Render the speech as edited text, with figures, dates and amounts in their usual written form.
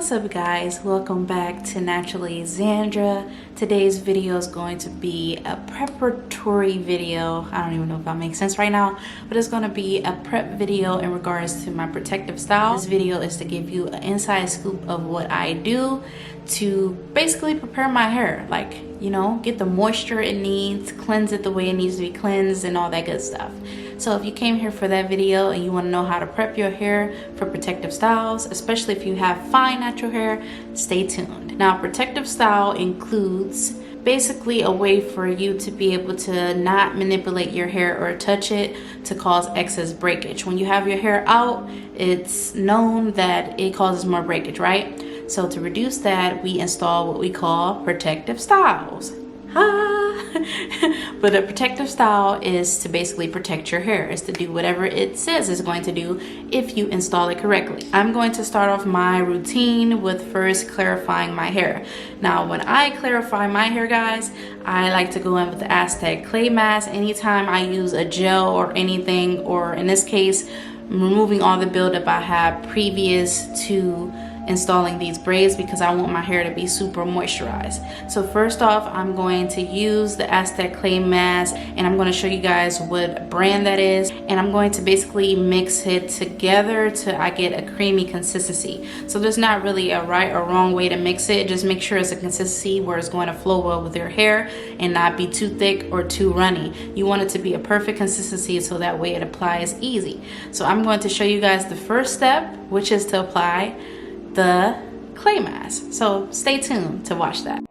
What's up guys, welcome back to Naturally Xandra. Today's video is going to be a preparatory video. I don't even know if that makes sense right now, but it's going to be a prep video in regards to my protective style. This video is to give you an inside scoop of what I do to basically prepare my hair, like, you know, get the moisture it needs, cleanse it the way it needs to be cleansed, and all that good stuff. So if you came here for that video and you want to know how to prep your hair for protective styles, especially if you have fine natural hair, stay tuned. Now, protective style includes basically a way for you to be able to not manipulate your hair or touch it to cause excess breakage. When you have your hair out, it's known that it causes more breakage, right? So to reduce that, we install what we call protective styles. But a protective style is to basically protect your hair. It's to do whatever it says it's going to do if you install it correctly. I'm going to start off my routine with first clarifying my hair. Now, when I clarify my hair, guys, I like to go in with the Aztec clay mask anytime I use a gel or anything, or in this case, removing all the buildup I had previous to installing these braids, because I want my hair to be super moisturized. So first off, I'm going to use the Aztec clay mask, and I'm going to show you guys what brand that is, and I'm going to basically mix it together till I get a creamy consistency. So there's not really a right or wrong way to mix it. Just make sure it's a consistency where it's going to flow well with your hair and not be too thick or too runny. You want it to be a perfect consistency so that way it applies easy. So I'm going to show you guys the first step, which is to apply the clay mask. So stay tuned to watch that.